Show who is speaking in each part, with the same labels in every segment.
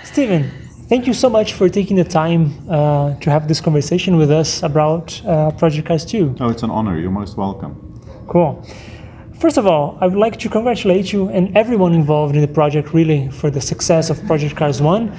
Speaker 1: Stephen, thank you so much for taking the time to have this conversation with us about Project Cars 2.
Speaker 2: Oh, it's an honor. You're most welcome.
Speaker 1: Cool. First of all, I would like to congratulate you and everyone involved in the project really for the success of Project Cars 1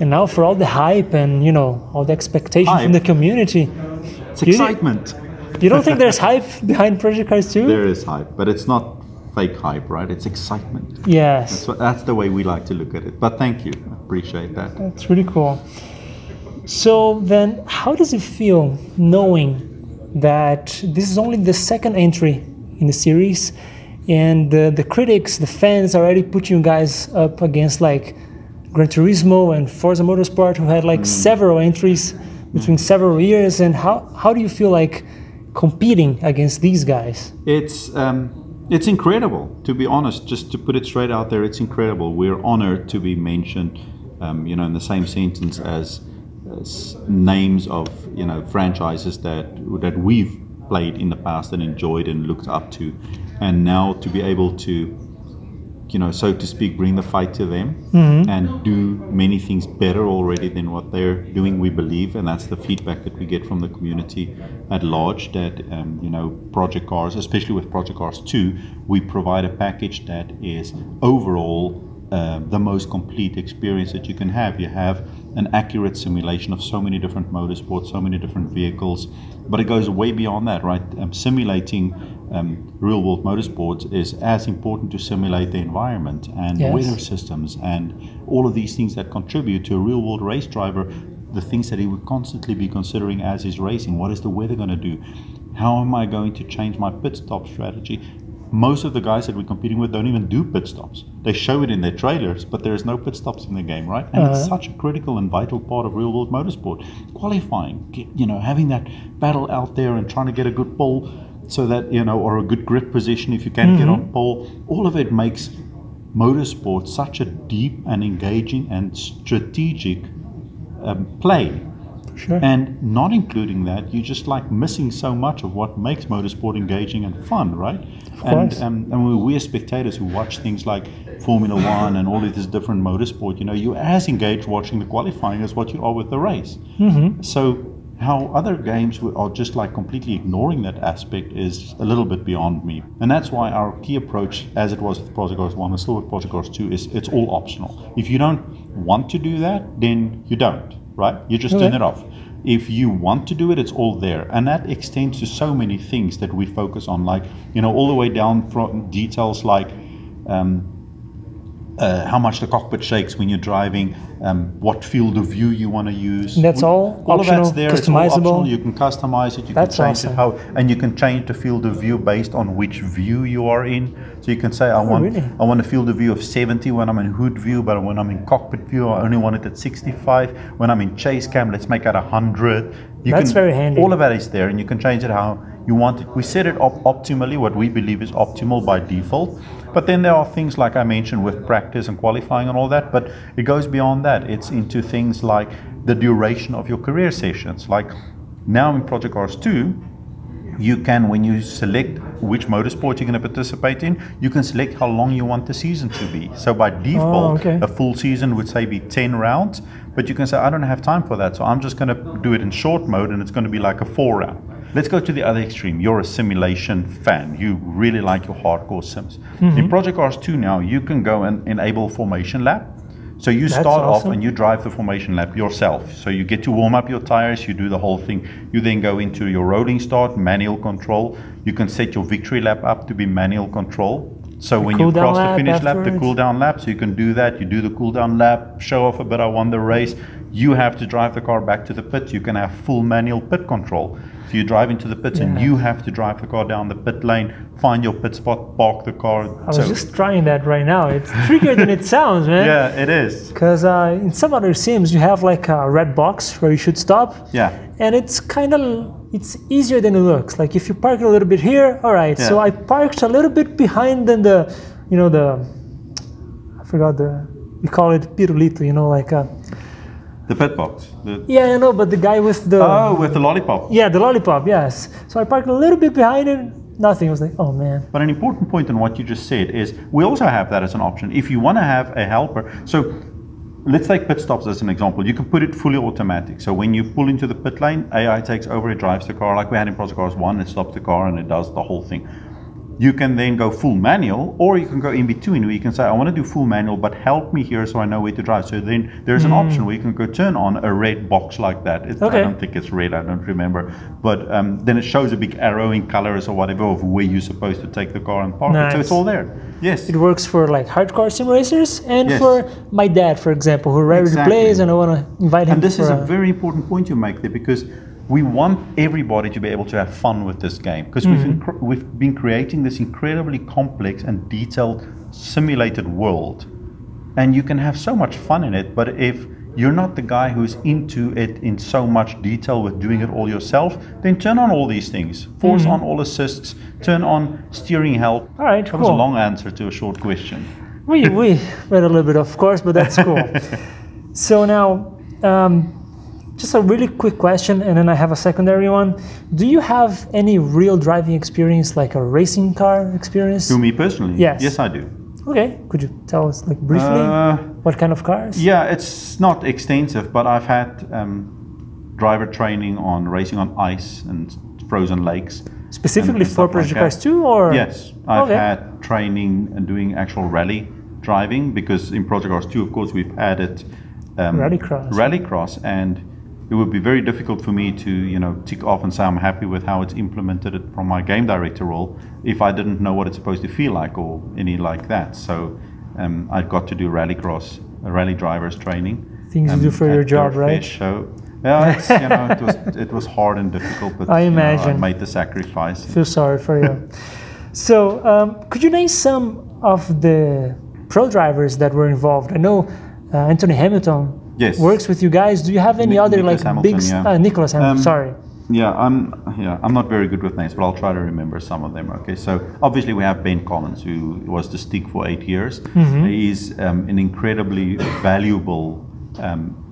Speaker 1: and now for all the hype and, you know, all the expectation from the community.
Speaker 2: It's excitement.
Speaker 1: You don't think there's hype behind Project Cars 2?
Speaker 2: There is hype, but it's not fake hype, right? It's excitement.
Speaker 1: Yes.
Speaker 2: That's the way we like to look at it. But thank you. I appreciate that.
Speaker 1: That's really cool. So then, how does it feel knowing that this is only the second entry in the series and the critics, the fans already put you guys up against like Gran Turismo and Forza Motorsport who had like several entries between several years, and how do you feel like competing against these guys?
Speaker 2: It's incredible, to be honest. Just to put it straight out there, it's incredible. We're honored to be mentioned, you know, in the same sentence as names of, you know, franchises that we've played in the past and enjoyed and looked up to, and now to be able to, you know, so to speak, bring the fight to them and do many things better already than what they're doing, we believe, and that's the feedback that we get from the community at large, that, you know, Project Cars, especially with Project Cars 2, we provide a package that is overall the most complete experience that you can have. You have an accurate simulation of so many different motorsports, so many different vehicles, but it goes way beyond that, right? Simulating real world motorsports is as important to simulate the environment and weather systems and all of these things that contribute to a real world race driver, the things that he would constantly be considering as he's racing. What is the weather going to do? How am I going to change my pit stop strategy? Most of the guys that we're competing with don't even do pit stops. They show it in their trailers, but there's no pit stops in the game, right? And it's such a critical and vital part of real-world motorsport. Qualifying, you know, having that battle out there and trying to get a good pole so that, you know, or a good grip position if you can get on pole. All of it makes motorsport such a deep and engaging and strategic play.
Speaker 1: Sure.
Speaker 2: And not including that, you're just like missing so much of what makes motorsport engaging and fun, right?
Speaker 1: Of course.
Speaker 2: And we as spectators who watch things like Formula One and all of this different motorsport, you know, you're as engaged watching the qualifying as what you are with the race. So how other games are just like completely ignoring that aspect is a little bit beyond me. And that's why our key approach, as it was with Project Cars 1 and still with Project Cars 2, is it's all optional. If you don't want to do that, then you don't. Right? You just turn it off. If you want to do it, it's all there. And that extends to so many things that we focus on, like, you know, all the way down from details like how much the cockpit shakes when you're driving, what field of view you want to use.
Speaker 1: And that's all optional,
Speaker 2: of that's there. It's all
Speaker 1: customizable.
Speaker 2: optional. You can customize it. You can change it and you can change the field of view based on which view you are in. So you can say, I want a field of view of 70 when I'm in hood view, but when I'm in cockpit view, I only want it at 65. When I'm in chase cam, let's make it 100.
Speaker 1: That's very handy.
Speaker 2: All of that is there, and you can change it how you want it. We set it up optimally, what we believe is optimal by default. But then there are things like I mentioned with practice and qualifying and all that, but it goes beyond that. It's into things like the duration of your career sessions. Like now in Project Cars 2, you can, when you select which motorsport you're going to participate in, you can select how long you want the season to be. So by default, a full season would say be 10 rounds, but you can say, I don't have time for that, so I'm just going to do it in short mode, and it's going to be like a 4 round. Let's go to the other extreme. You're a simulation fan. You really like your hardcore sims. In Project Cars 2 now, you can go and enable formation lap. So you start off and you drive the formation lap yourself. So you get to warm up your tires, you do the whole thing. You then go into your rolling start, manual control. You can set your victory lap up to be manual control. So when you cross the finish lap, the cool down lap, so you can do that. You do the cool down lap, show off a bit, I won the race. You have to drive the car back to the pit. You can have full manual pit control. So you drive into the pits and you have to drive the car down the pit lane, find your pit spot, park the car.
Speaker 1: I was just trying that right now. It's trickier than it sounds, man.
Speaker 2: Yeah, it is.
Speaker 1: Because in some other sims, you have like a red box where you should stop.
Speaker 2: Yeah.
Speaker 1: And it's kind of, it's easier than it looks. Like if you park a little bit here, all right. So I parked a little bit behind than the, you know, I forgot we call it pirulito, you know, like
Speaker 2: the pit box.
Speaker 1: Yeah, I know, but the guy with the...
Speaker 2: Oh, with the lollipop.
Speaker 1: Yeah, the lollipop, yes. So I parked a little bit behind it, nothing. I was like, oh man.
Speaker 2: But an important point in what you just said is we also have that as an option. If you want to have a helper, so let's take pit stops as an example. You can put it fully automatic. So when you pull into the pit lane, AI takes over, it drives the car like we had in Project Cars 1, it stops the car and it does the whole thing. You can then go full manual, or you can go in between where you can say, I want to do full manual, but help me here so I know where to drive. So then there's an option where you can go turn on a red box like that. I don't think it's red, I don't remember. But then it shows a big arrow in colors or whatever of where you're supposed to take the car and park it. So it's all there. Yes.
Speaker 1: It works for like hardcore sim racers and for my dad, for example, who rarely plays, and I want to invite him.
Speaker 2: And this is a very important point you make there, because we want everybody to be able to have fun with this game, because we've been creating this incredibly complex and detailed simulated world, and you can have so much fun in it, but if you're not the guy who's into it in so much detail with doing it all yourself, then turn on all these things. Force on all assists, turn on steering help.
Speaker 1: All right,
Speaker 2: that was a long answer to a short question.
Speaker 1: We read a little bit, of course, but that's cool. So now, just a really quick question, and then I have a secondary one. Do you have any real driving experience, like a racing car experience?
Speaker 2: To me personally?
Speaker 1: Yes.
Speaker 2: Yes, I do.
Speaker 1: Okay, could you tell us like briefly what kind of cars?
Speaker 2: Yeah, it's not extensive, but I've had driver training on racing on ice and frozen lakes.
Speaker 1: Specifically for Project Cars 2, or?
Speaker 2: Yes, I've had training and doing actual rally driving, because in Project Cars 2, of course, we've added rallycross, and it would be very difficult for me to, tick off and say I'm happy with how it's implemented from my game director role if I didn't know what it's supposed to feel like or any like that. So I got to do rallycross, rally drivers training.
Speaker 1: Things you do for your job, right?
Speaker 2: Show. Yeah, it's, it was hard and difficult, but
Speaker 1: I imagine.
Speaker 2: I made the sacrifice.
Speaker 1: I feel sorry for you. So could you name some of the pro drivers that were involved? I know Anthony Hamilton works with you guys. Do you have any other
Speaker 2: Nicholas
Speaker 1: like
Speaker 2: Hamilton,
Speaker 1: big Nicholas Hamilton? Sorry.
Speaker 2: I'm not very good with names, but I'll try to remember some of them. Okay, so obviously we have Ben Collins, who was the stick for 8 years. He's an incredibly valuable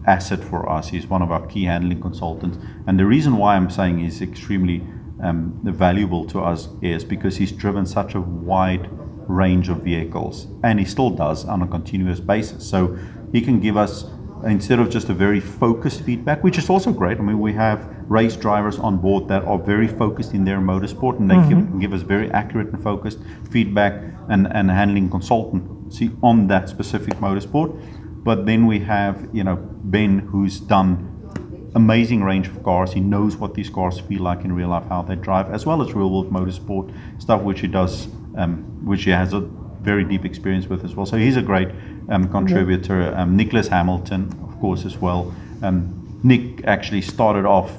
Speaker 2: asset for us. He's one of our key handling consultants, and the reason why I'm saying he's extremely valuable to us is because he's driven such a wide range of vehicles, and he still does on a continuous basis. So he can give us, instead of just a very focused feedback, which is also great. I mean, we have race drivers on board that are very focused in their motorsport, and they can give us very accurate and focused feedback and handling consultancy on that specific motorsport. But then we have, Ben, who's done amazing range of cars. He knows what these cars feel like in real life, how they drive, as well as real world motorsport stuff, which he does, which he has a very deep experience with as well. So he's a great contributor. Nicholas Hamilton, of course, as well. Nick actually started off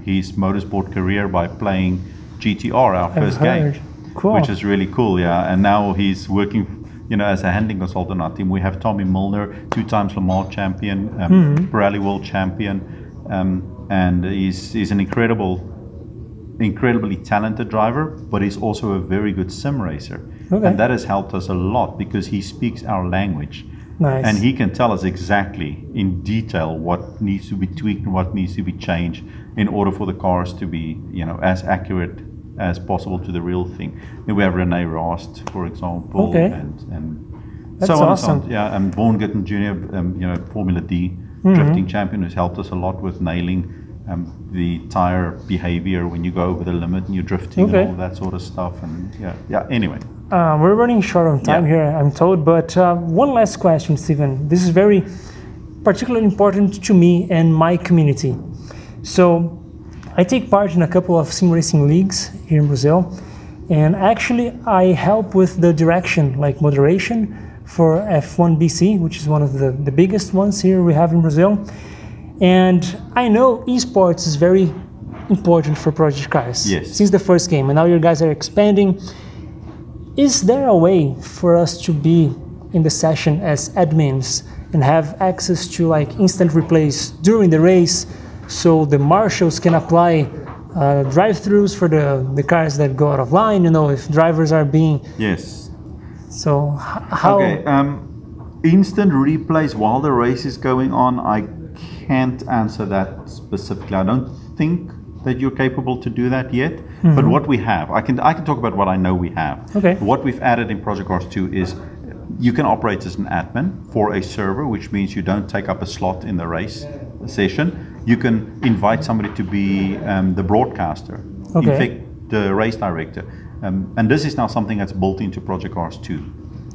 Speaker 2: his motorsport career by playing GTR, our first game, which is really cool. And now he's working as a handling consultant on our team. We have Tommy Milner, 2 times Le Mans champion, Pirelli world champion, and he's an incredibly talented driver, but he's also a very good sim racer. And that has helped us a lot because he speaks our language.
Speaker 1: Nice.
Speaker 2: And he can tell us exactly in detail what needs to be tweaked and what needs to be changed in order for the cars to be, as accurate as possible to the real thing. And we have Rene Rast, for example, and
Speaker 1: that's
Speaker 2: so on
Speaker 1: awesome.
Speaker 2: and so on. And Vaughan Gitton Jr., Formula D drifting champion, who's helped us a lot with nailing the tire behavior when you go over the limit and you're drifting and all that sort of stuff. And anyway.
Speaker 1: We're running short on time here, I'm told, but one last question, Stephen. This is very particularly important to me and my community. So I take part in a couple of sim racing leagues here in Brazil, and actually I help with the direction, like moderation, for F1 BC, which is one of the biggest ones here we have in Brazil. And I know esports is very important for Project Cars since the first game, and now you guys are expanding. Is there a way for us to be in the session as admins and have access to like instant replays during the race, so the marshals can apply drive-thrus for the cars that go out of line, if drivers are being...
Speaker 2: Yes.
Speaker 1: So how...
Speaker 2: Okay, instant replays while the race is going on, I can't answer that specifically. I don't think that you're capable to do that yet, but what we have, I can talk about what I know we have. What we've added in Project Cars 2 is You can operate as an admin for a server, which means you don't take up a slot in the race session. You can invite somebody to be the broadcaster, in fact, the race director. And this is now something that's built into Project Cars 2.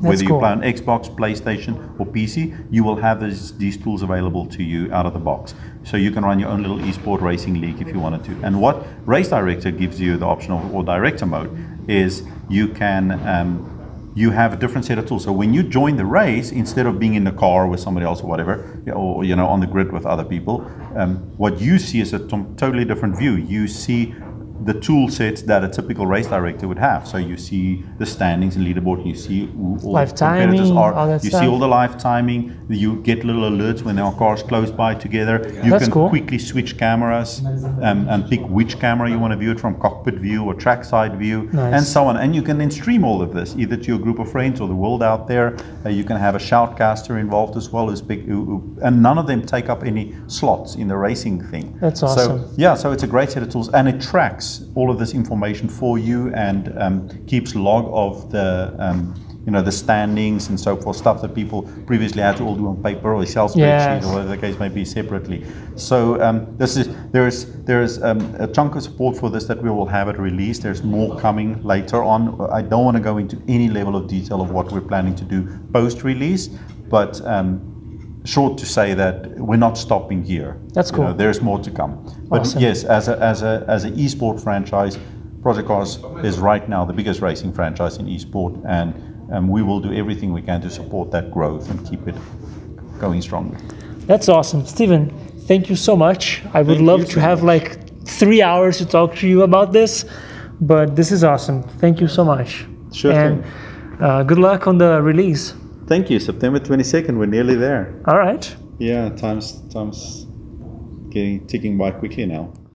Speaker 2: Whether you play on Xbox, PlayStation, or PC, you will have these tools available to you out of the box. So you can run your own little esport racing league if you wanted to. And what Race Director gives you the option of, or Director mode, is you can you have a different set of tools. So when you join the race, instead of being in the car with somebody else or whatever, or on the grid with other people, what you see is a totally different view. You see the tool sets that a typical race director would have. So you see the standings and leaderboard, and you see who all
Speaker 1: live
Speaker 2: the competitors
Speaker 1: timing,
Speaker 2: are.
Speaker 1: you
Speaker 2: see all the live timing. You get little alerts when there are cars close by together. You
Speaker 1: That's
Speaker 2: can
Speaker 1: cool.
Speaker 2: quickly switch cameras and pick which camera you want to view it from, cockpit view or trackside view, and so on. And you can then stream all of this either to your group of friends or the world out there. You can have a shoutcaster involved as well as big, and none of them take up any slots in the racing thing.
Speaker 1: That's awesome.
Speaker 2: So yeah, so it's a great set of tools, and it tracks all of this information for you and keeps log of the the standings and so forth, stuff that people previously had to all do on paper or Excel spreadsheet or whatever the case may be separately. So there is a chunk of support for this that we will have at release. There's more coming later on. I don't want to go into any level of detail of what we're planning to do post-release, but short to say that we're not stopping here.
Speaker 1: That's cool.
Speaker 2: There's more to come. But
Speaker 1: awesome.
Speaker 2: Yes, as an esport franchise, Project Cars is right now the biggest racing franchise in esport, and we will do everything we can to support that growth and keep it going stronger.
Speaker 1: That's awesome. Stephen, thank you so much. I would love to have like 3 hours to talk to you about this, but this is awesome. Thank you so much.
Speaker 2: Sure
Speaker 1: and
Speaker 2: thing.
Speaker 1: Good luck on the release.
Speaker 2: Thank you. September 22nd, we're nearly there.
Speaker 1: All right.
Speaker 2: Yeah, time's ticking by quickly now.